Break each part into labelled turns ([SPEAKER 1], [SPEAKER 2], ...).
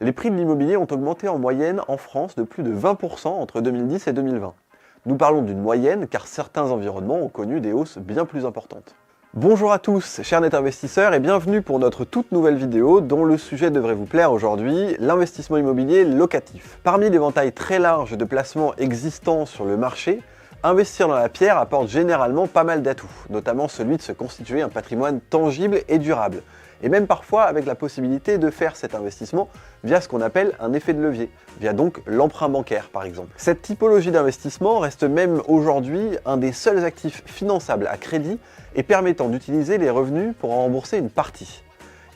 [SPEAKER 1] Les prix de l'immobilier ont augmenté en moyenne en France de plus de 20% entre 2010 et 2020. Nous parlons d'une moyenne car certains environnements ont connu des hausses bien plus importantes. Bonjour à tous, chers net investisseurs, et bienvenue pour notre toute nouvelle vidéo dont le sujet devrait vous plaire aujourd'hui, l'investissement immobilier locatif. Parmi l'éventail très large de placements existants sur le marché, investir dans la pierre apporte généralement pas mal d'atouts, notamment celui de se constituer un patrimoine tangible et durable, et même parfois avec la possibilité de faire cet investissement via ce qu'on appelle un effet de levier, via donc l'emprunt bancaire par exemple. Cette typologie d'investissement reste même aujourd'hui un des seuls actifs finançables à crédit et permettant d'utiliser les revenus pour en rembourser une partie.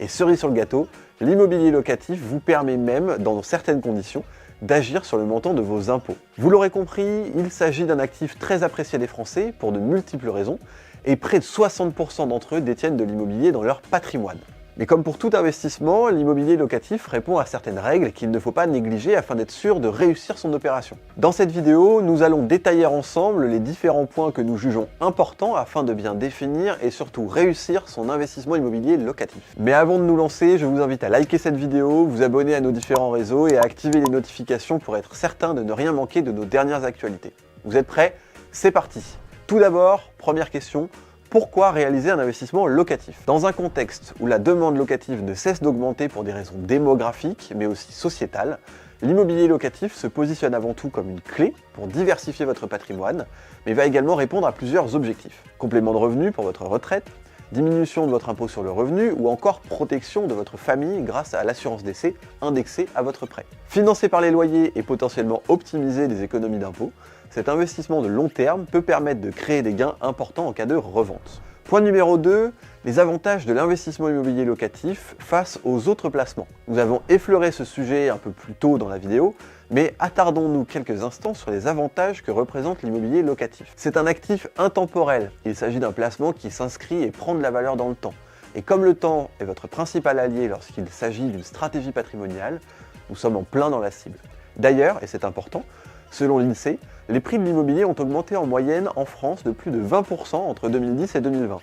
[SPEAKER 1] Et cerise sur le gâteau, l'immobilier locatif vous permet même, dans certaines conditions, d'agir sur le montant de vos impôts. Vous l'aurez compris, il s'agit d'un actif très apprécié des Français pour de multiples raisons, et près de 60% d'entre eux détiennent de l'immobilier dans leur patrimoine. Mais comme pour tout investissement, l'immobilier locatif répond à certaines règles qu'il ne faut pas négliger afin d'être sûr de réussir son opération. Dans cette vidéo, nous allons détailler ensemble les différents points que nous jugeons importants afin de bien définir et surtout réussir son investissement immobilier locatif. Mais avant de nous lancer, je vous invite à liker cette vidéo, vous abonner à nos différents réseaux et à activer les notifications pour être certain de ne rien manquer de nos dernières actualités. Vous êtes prêts? C'est parti! Tout d'abord, première question. Pourquoi réaliser un investissement locatif? Dans un contexte où la demande locative ne cesse d'augmenter pour des raisons démographiques, mais aussi sociétales, l'immobilier locatif se positionne avant tout comme une clé pour diversifier votre patrimoine, mais va également répondre à plusieurs objectifs. Complément de revenus pour votre retraite, diminution de votre impôt sur le revenu ou encore protection de votre famille grâce à l'assurance décès indexée à votre prêt. Financé par les loyers et potentiellement optimiser des économies d'impôt, cet investissement de long terme peut permettre de créer des gains importants en cas de revente. Point numéro 2, les avantages de l'investissement immobilier locatif face aux autres placements. Nous avons effleuré ce sujet un peu plus tôt dans la vidéo, mais attardons-nous quelques instants sur les avantages que représente l'immobilier locatif. C'est un actif intemporel, il s'agit d'un placement qui s'inscrit et prend de la valeur dans le temps. Et comme le temps est votre principal allié lorsqu'il s'agit d'une stratégie patrimoniale, nous sommes en plein dans la cible. D'ailleurs, et c'est important, selon l'INSEE, les prix de l'immobilier ont augmenté en moyenne en France de plus de 20% entre 2010 et 2020.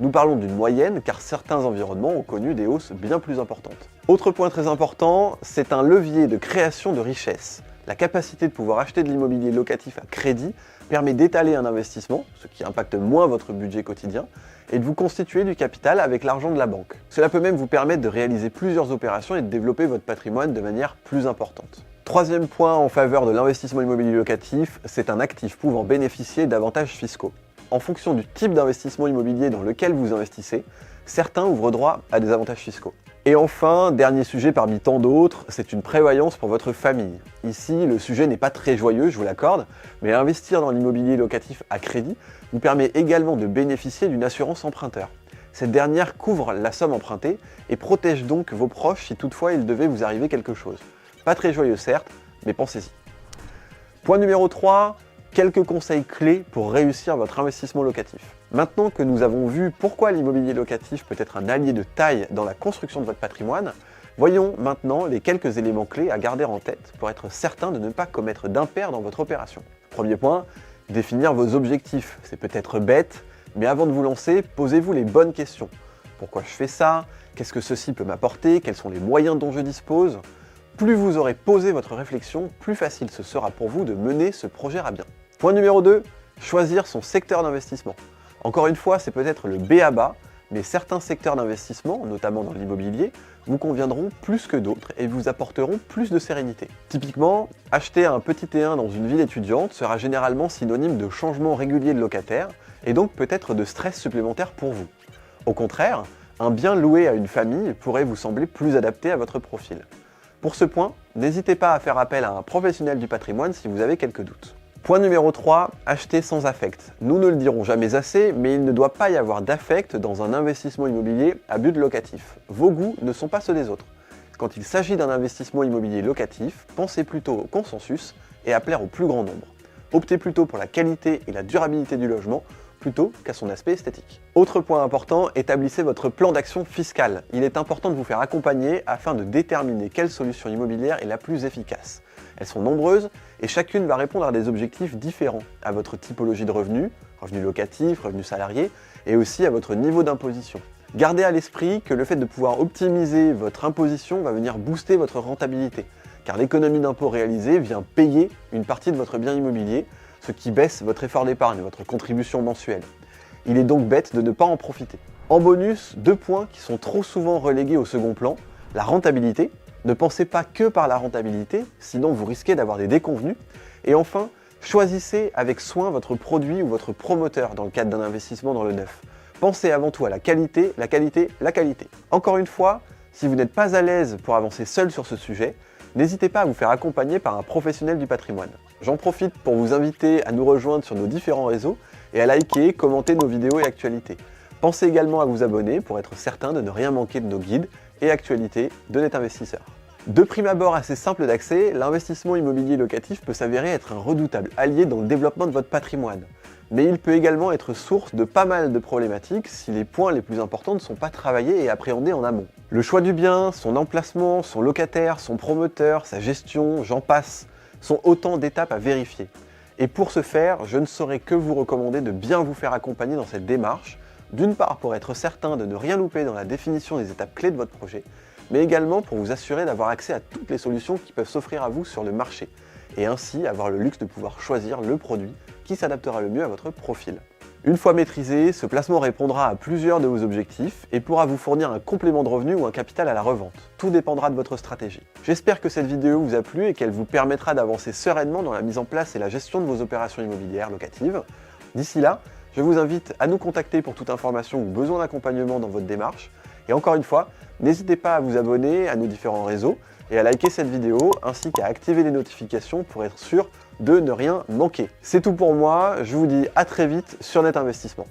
[SPEAKER 1] Nous parlons d'une moyenne car certains environnements ont connu des hausses bien plus importantes. Autre point très important, c'est un levier de création de richesse. La capacité de pouvoir acheter de l'immobilier locatif à crédit permet d'étaler un investissement, ce qui impacte moins votre budget quotidien, et de vous constituer du capital avec l'argent de la banque. Cela peut même vous permettre de réaliser plusieurs opérations et de développer votre patrimoine de manière plus importante. Troisième point en faveur de l'investissement immobilier locatif, c'est un actif pouvant bénéficier d'avantages fiscaux. En fonction du type d'investissement immobilier dans lequel vous investissez, certains ouvrent droit à des avantages fiscaux. Et enfin, dernier sujet parmi tant d'autres, c'est une prévoyance pour votre famille. Ici, le sujet n'est pas très joyeux, je vous l'accorde, mais investir dans l'immobilier locatif à crédit vous permet également de bénéficier d'une assurance emprunteur. Cette dernière couvre la somme empruntée et protège donc vos proches si toutefois il devait vous arriver quelque chose. Pas très joyeux certes, mais pensez-y. Point numéro 3, quelques conseils clés pour réussir votre investissement locatif. Maintenant que nous avons vu pourquoi l'immobilier locatif peut être un allié de taille dans la construction de votre patrimoine, voyons maintenant les quelques éléments clés à garder en tête pour être certain de ne pas commettre d'impair dans votre opération. Premier point, définir vos objectifs. C'est peut-être bête, mais avant de vous lancer, posez-vous les bonnes questions. Pourquoi je fais ça? Qu'est-ce que ceci peut m'apporter? Quels sont les moyens dont je dispose? Plus vous aurez posé votre réflexion, plus facile ce sera pour vous de mener ce projet à bien. Point numéro 2, choisir son secteur d'investissement. Encore une fois, c'est peut-être le b.a.-ba, mais certains secteurs d'investissement, notamment dans l'immobilier, vous conviendront plus que d'autres et vous apporteront plus de sérénité. Typiquement, acheter un petit T1 dans une ville étudiante sera généralement synonyme de changement régulier de locataire et donc peut-être de stress supplémentaire pour vous. Au contraire, un bien loué à une famille pourrait vous sembler plus adapté à votre profil. Pour ce point, n'hésitez pas à faire appel à un professionnel du patrimoine si vous avez quelques doutes. Point numéro 3, acheter sans affect. Nous ne le dirons jamais assez, mais il ne doit pas y avoir d'affect dans un investissement immobilier à but locatif. Vos goûts ne sont pas ceux des autres. Quand il s'agit d'un investissement immobilier locatif, pensez plutôt au consensus et à plaire au plus grand nombre. Optez plutôt pour la qualité et la durabilité du logement plutôt qu'à son aspect esthétique. Autre point important, établissez votre plan d'action fiscal. Il est important de vous faire accompagner afin de déterminer quelle solution immobilière est la plus efficace. Elles sont nombreuses et chacune va répondre à des objectifs différents, à votre typologie de revenus, revenus locatifs, revenus salariés, et aussi à votre niveau d'imposition. Gardez à l'esprit que le fait de pouvoir optimiser votre imposition va venir booster votre rentabilité, car l'économie d'impôt réalisée vient payer une partie de votre bien immobilier, ce qui baisse votre effort d'épargne, votre contribution mensuelle. Il est donc bête de ne pas en profiter. En bonus, 2 points qui sont trop souvent relégués au second plan, la rentabilité. Ne pensez pas que par la rentabilité, sinon vous risquez d'avoir des déconvenus. Et enfin, choisissez avec soin votre produit ou votre promoteur dans le cadre d'un investissement dans le neuf. Pensez avant tout à la qualité, la qualité, la qualité. Encore une fois, si vous n'êtes pas à l'aise pour avancer seul sur ce sujet, n'hésitez pas à vous faire accompagner par un professionnel du patrimoine. J'en profite pour vous inviter à nous rejoindre sur nos différents réseaux et à liker, commenter nos vidéos et actualités. Pensez également à vous abonner pour être certain de ne rien manquer de nos guides et actualités de Net Investisseur. De prime abord assez simple d'accès, l'investissement immobilier locatif peut s'avérer être un redoutable allié dans le développement de votre patrimoine. Mais il peut également être source de pas mal de problématiques si les points les plus importants ne sont pas travaillés et appréhendés en amont. Le choix du bien, son emplacement, son locataire, son promoteur, sa gestion, j'en passe, sont autant d'étapes à vérifier. Et pour ce faire, je ne saurais que vous recommander de bien vous faire accompagner dans cette démarche, d'une part pour être certain de ne rien louper dans la définition des étapes clés de votre projet, mais également pour vous assurer d'avoir accès à toutes les solutions qui peuvent s'offrir à vous sur le marché, et ainsi avoir le luxe de pouvoir choisir le produit qui s'adaptera le mieux à votre profil. Une fois maîtrisé, ce placement répondra à plusieurs de vos objectifs et pourra vous fournir un complément de revenu ou un capital à la revente. Tout dépendra de votre stratégie. J'espère que cette vidéo vous a plu et qu'elle vous permettra d'avancer sereinement dans la mise en place et la gestion de vos opérations immobilières locatives. D'ici là, je vous invite à nous contacter pour toute information ou besoin d'accompagnement dans votre démarche. Et encore une fois, n'hésitez pas à vous abonner à nos différents réseaux et à liker cette vidéo ainsi qu'à activer les notifications pour être sûr de ne rien manquer. C'est tout pour moi, je vous dis à très vite sur Net Investissement.